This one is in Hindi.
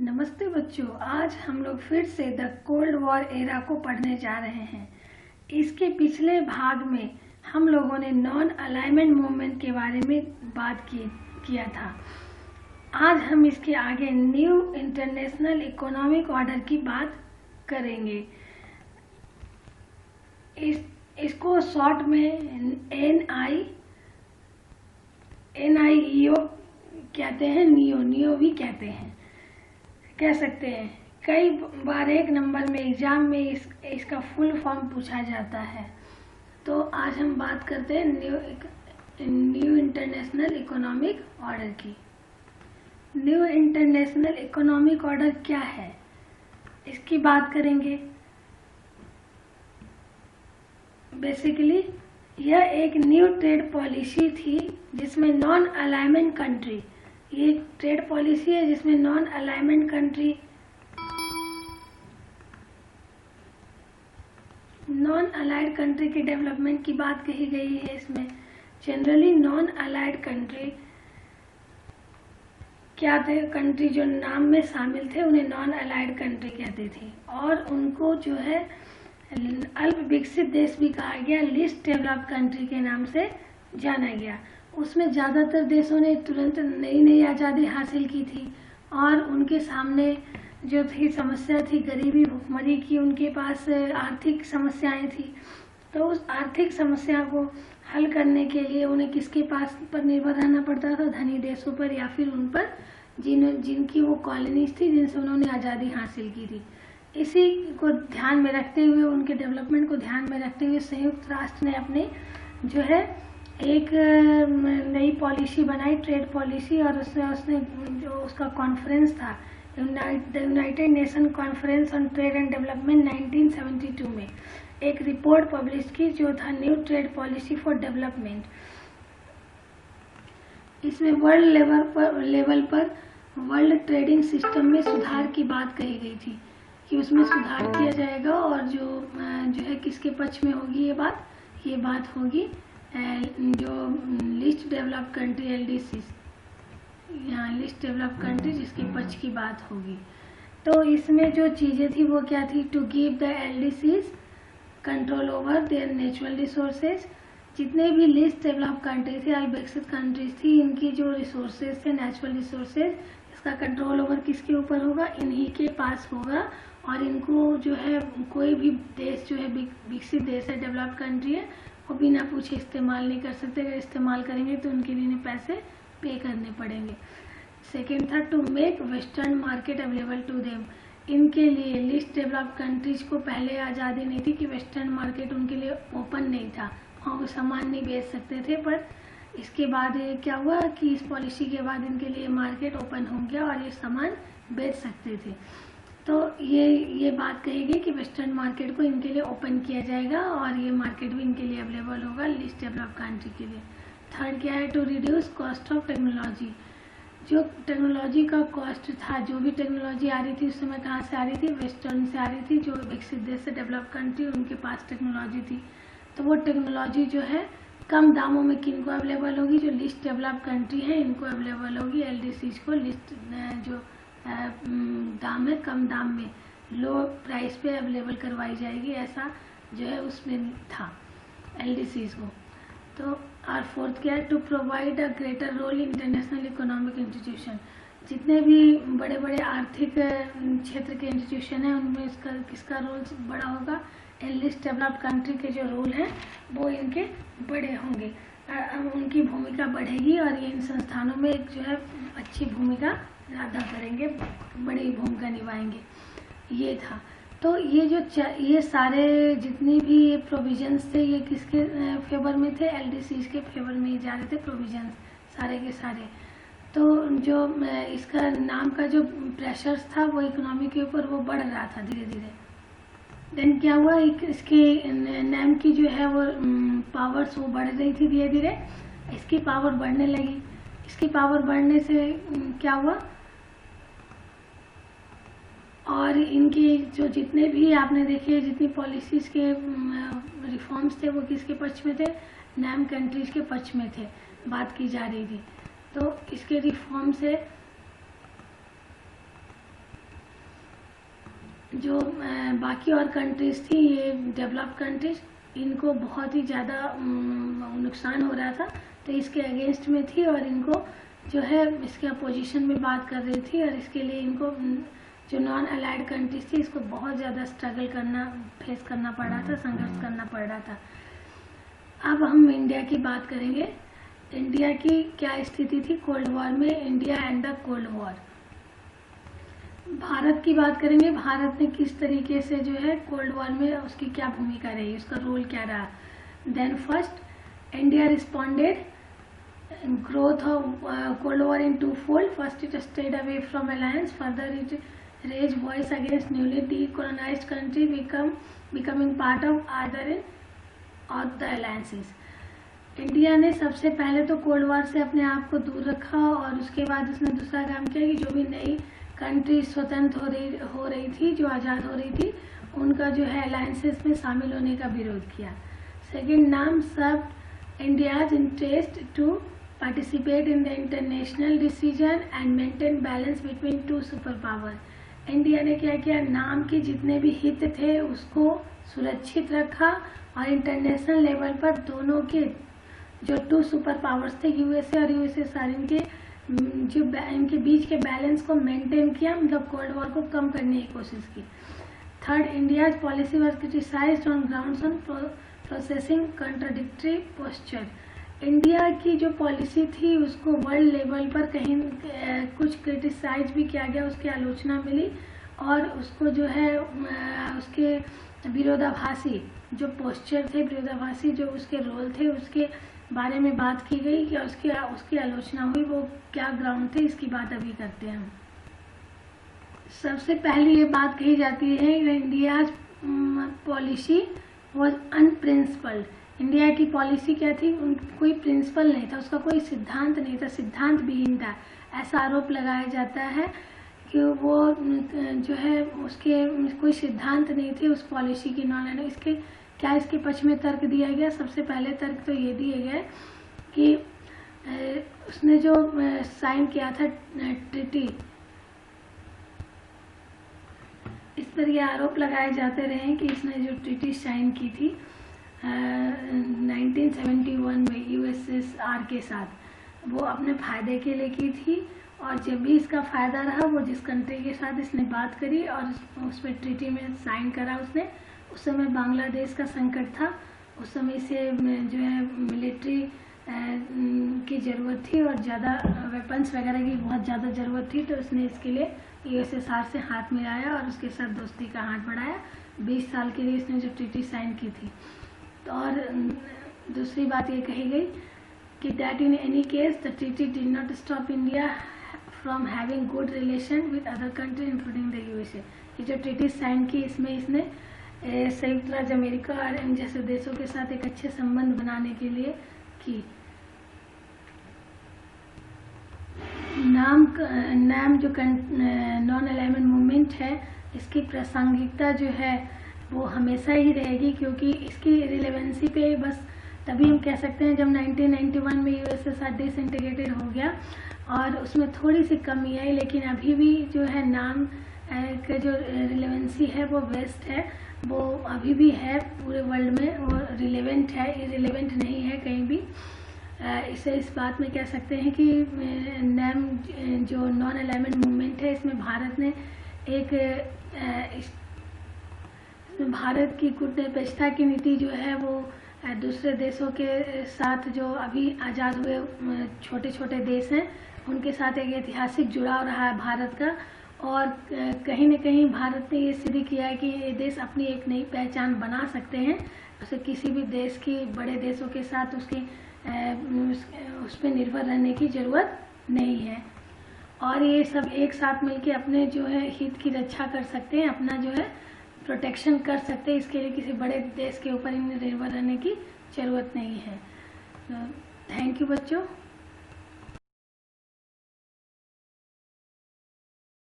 नमस्ते बच्चों, आज हम लोग फिर से द कोल्ड वॉर एरा को पढ़ने जा रहे हैं। इसके पिछले भाग में हम लोगों ने नॉन अलाइनमेंट मूवमेंट के बारे में बात किया था। आज हम इसके आगे न्यू इंटरनेशनल इकोनॉमिक ऑर्डर की बात करेंगे। इसको शॉर्ट में NIEO कहते हैं, नियो भी कहते हैं, कह सकते हैं। कई बार एक नंबर में एग्जाम में इसका फुल फॉर्म पूछा जाता है। तो आज हम बात करते हैं न्यू इंटरनेशनल इकोनॉमिक ऑर्डर की। न्यू इंटरनेशनल इकोनॉमिक ऑर्डर क्या है, इसकी बात करेंगे। बेसिकली यह एक न्यू ट्रेड पॉलिसी थी जिसमें नॉन अलाइनमेंट कंट्री, ये ट्रेड पॉलिसी है जिसमें non alignment country, non allied country के डेवलपमेंट की बात कही गई है। इसमें जनरली नॉन अलाइड कंट्री क्या थे, कंट्री जो नाम में शामिल थे उन्हें नॉन अलाइड कंट्री कहते थे, और उनको जो है अल्प विकसित देश भी कहा गया, लिस्ट डेवलप्ड कंट्री के नाम से जाना गया। उसमें ज़्यादातर देशों ने तुरंत नई आज़ादी हासिल की थी और उनके सामने जो थी समस्या थी गरीबी भुखमरी की, उनके पास आर्थिक समस्याएं थी। तो उस आर्थिक समस्या को हल करने के लिए उन्हें किसके पास पर निर्भर रहना पड़ता था, धनी देशों पर या फिर उन पर जिनकी वो कॉलोनीज थी जिनसे उन्होंने आज़ादी हासिल की थी। इसी को ध्यान में रखते हुए, उनके डेवलपमेंट को ध्यान में रखते हुए संयुक्त राष्ट्र ने अपनी जो है एक नई पॉलिसी बनाई, ट्रेड पॉलिसी, और उसने जो उसका कॉन्फ्रेंस था the United nation conference on trade and development 1972 में एक रिपोर्ट पब्लिश की जो था new trade policy for development. इसमें वर्ल्ड लेवल पर वर्ल्ड ट्रेडिंग सिस्टम में सुधार की बात कही गई थी कि उसमें सुधार किया जाएगा, और जो है किसके पक्ष में होगी ये बात होगी जो लिस्ट डेवलप्ड कंट्री LDCs, यहाँ लिस्ट डेवलप्ड कंट्री जिसके पक्ष की बात होगी। तो इसमें जो चीज़ें थी वो क्या थी, to give the LDCs control over their natural resources. जितने भी लिस्ट डेवलप्ड कंट्री थे, अल्प विकसित कंट्रीज थी, इनकी जो रिसोर्सेज थे, नेचुरल रिसोर्सेज, इसका कंट्रोल ओवर किसके ऊपर होगा, इन्हीं के पास होगा। और इनको जो है कोई भी देश जो है विकसित देश है, डेवलप्ड कंट्री है, वो बिना पूछे इस्तेमाल नहीं कर सकते। अगर इस्तेमाल करेंगे तो उनके लिए पैसे पे करने पड़ेंगे। सेकेंड था to make western market available to them. इनके लिए लिस्ट डेवलप्ड कंट्रीज को पहले आज़ादी नहीं थी कि वेस्टर्न मार्केट उनके लिए ओपन नहीं था, वहाँ वो सामान नहीं बेच सकते थे। पर इसके बाद क्या हुआ कि इस पॉलिसी के बाद इनके लिए मार्केट ओपन हो गया और ये सामान बेच सकते थे। तो ये बात कही गई कि वेस्टर्न मार्केट को इनके लिए ओपन किया जाएगा और ये मार्केट भी इनके लिए अवेलेबल होगा लिस्ट डेवलप्ड कंट्री के लिए। थर्ड क्या है, to reduce cost of technology. जो टेक्नोलॉजी का कॉस्ट था, जो भी टेक्नोलॉजी आ रही थी उस समय कहाँ से आ रही थी, वेस्टर्न से आ रही थी। जो विकसित देश से डेवलप कंट्री उनके पास टेक्नोलॉजी थी, तो वो टेक्नोलॉजी जो है कम दामों में किनको अवेलेबल होगी, जो लिस्ट डेवलप्ड कंट्री है इनको अवेलेबल होगी। LDCs को लिस्ट जो दाम है कम दाम में, लो प्राइस पे अवेलेबल करवाई जाएगी, ऐसा जो है उसमें था LDCs को। तो और फोर्थ क्या है, to provide a greater role in international economic institution. जितने भी बड़े बड़े आर्थिक क्षेत्र के इंस्टीट्यूशन हैं उनमें किसका रोल बड़ा होगा, लिस्ट डेवलप्ड कंट्री के जो रोल हैं वो इनके बड़े होंगे, उनकी भूमिका बढ़ेगी और ये इन संस्थानों में एक जो है अच्छी भूमिका अदा करेंगे, बड़ी भूमिका निभाएंगे। ये था। तो ये सारे जितनी भी ये प्रोविजंस थे ये किसके फेवर में थे, LDCs के फेवर में ही जा रहे थे प्रोविजंस सारे के सारे। तो जो इसका नाम का जो प्रेशर्स था वो इकोनॉमी के ऊपर वो बढ़ रहा था धीरे धीरे। देन क्या हुआ, इसके नाम की जो है वो पावर्स वो बढ़ रही थी धीरे धीरे, इसकी पावर बढ़ने लगी। इसकी पावर बढ़ने से क्या हुआ, और इनकी जो जितने भी आपने देखे जितनी पॉलिसीज के रिफॉर्म्स थे वो किसके पक्ष में थे, नैम कंट्रीज के पक्ष में थे, बात की जा रही थी। तो इसके रिफॉर्म से जो बाकी और कंट्रीज थी, ये डेवलप्ड कंट्रीज, इनको बहुत ही ज़्यादा नुकसान हो रहा था, तो इसके अगेंस्ट में थी और इनको जो है इसके अपोजिशन में बात कर रही थी। और इसके लिए इनको जो नॉन अलाइड कंट्रीज थी, इसको बहुत ज़्यादा स्ट्रगल फेस करना पड़ रहा था, संघर्ष करना पड़ रहा था। अब हम इंडिया की बात करेंगे। इंडिया की क्या स्थिति थी कोल्ड वॉर में, India and the cold war. Bharat की बात करेंगे, भारत ने किस तरीके से जो है कोल्ड वॉर में उसकी क्या भूमिका रही, उसका रोल क्या रहा। Then first, India responded growth of Cold War in twofold. First, it stayed away from alliance. Further, it raised voice against newly decolonized country becoming part of either of the alliances. India ने सबसे पहले तो कोल्ड वॉर से अपने आप को दूर रखा और उसके बाद उसने दूसरा काम किया कि जो भी नई कंट्री स्वतंत्र हो रही थी, जो आज़ाद हो रही थी, उनका जो है अलायंसेस में शामिल होने का विरोध किया। सेकेंड, नाम सर्व India's interest to participate in the international decision and maintain balance between two superpower। India ने क्या किया, नाम के जितने भी हित थे उसको सुरक्षित रखा और इंटरनेशनल लेवल पर दोनों के जो टू सुपर पावर्स थे, यूएसए और यूएसएसआर, इनके बीच के बैलेंस को मेंटेन किया, मतलब कोल्ड वॉर को कम करने की कोशिश की। Third, India's policy was criticised on grounds on processing contradictory posture. India की जो पॉलिसी थी उसको वर्ल्ड लेवल पर कहीं कुछ क्रिटिसाइज भी किया गया, उसकी आलोचना मिली और उसको जो है उसके विरोधाभासी जो पोस्चर थे, विरोधाभासी जो उसके रोल थे, उसके बारे में बात की गई कि उसकी आलोचना हुई। वो क्या ग्राउंड थे, इसकी बात अभी करते हैं हम। सबसे पहले ये बात कही जाती है इंडिया पॉलिसी वॉज अनप्रिंसिपल्ड। इंडिया की पॉलिसी क्या थी, कोई प्रिंसिपल नहीं था, उसका कोई सिद्धांत नहीं था, सिद्धांत विहीन था। ऐसा आरोप लगाया जाता है कि वो जो है उसके कोई सिद्धांत नहीं थे उस पॉलिसी की। नॉन इसके पक्ष में तर्क दिया गया। सबसे पहले तर्क तो ये दिया गया कि उसने जो साइन किया था ट्रीटी, इस पर ये आरोप लगाए जाते रहे कि इसने जो ट्रीटी साइन की थी 1971 में यूएसएसआर के साथ, वो अपने फायदे के लिए की थी और जब भी इसका फ़ायदा रहा, वो जिस कंट्री के साथ इसने बात करी और उस पर ट्रीटी में साइन करा उसने, उस समय बांग्लादेश का संकट था, उस समय से जो है मिलिट्री की ज़रूरत थी और ज़्यादा वेपन्स वगैरह की बहुत ज़्यादा ज़रूरत थी, तो उसने इसके लिए यूएसएसआर से हाथ मिलाया और उसके साथ दोस्ती का हाथ बढ़ाया। 20 साल के लिए इसने जो ट्रीटी साइन की थी। और दूसरी बात ये कही गई कि that in any case the treaty did not stop India from having good relation with other country including the USA. ये जो ट्रीटी साइन की, इसमें इसने संयुक्त राज्य अमेरिका और इन जैसे देशों के साथ एक अच्छे संबंध बनाने के लिए की। नाम जो नॉन अलाइनमेंट मूवमेंट है, इसकी प्रासंगिकता जो है वो हमेशा ही रहेगी, क्योंकि इसकी रिलेवेंसी पे बस तभी हम कह सकते हैं जब 1991 में यूएसएसआर डिसइंटीग्रेटेड हो गया और उसमें थोड़ी सी कमी आई, लेकिन अभी भी जो है नाम का जो रिलेवेंसी है वो बेस्ट है, वो अभी भी है पूरे वर्ल्ड में, वो रिलेवेंट है, इरिलेवेंट नहीं है कहीं भी। इसे इस बात में कह सकते हैं कि नाम जो नॉन अलाइनमेंट मूवमेंट है, इसमें भारत ने भारत की कूटनीतिकता की नीति जो है वो दूसरे देशों के साथ, जो अभी आज़ाद हुए छोटे छोटे देश हैं, उनके साथ एक ऐतिहासिक जुड़ाव रहा है भारत का। और कहीं न कहीं भारत ने ये सिद्ध किया है कि ये देश अपनी एक नई पहचान बना सकते हैं, उसे किसी भी देश की, बड़े देशों के साथ उस पर निर्भर रहने की ज़रूरत नहीं है। और ये सब एक साथ मिलके अपने जो है हित की रक्षा कर सकते हैं, अपना जो है प्रोटेक्शन कर सकते हैं। इसके लिए किसी बड़े देश के ऊपर निर्भर रहने की ज़रूरत नहीं है। थैंक यू बच्चों।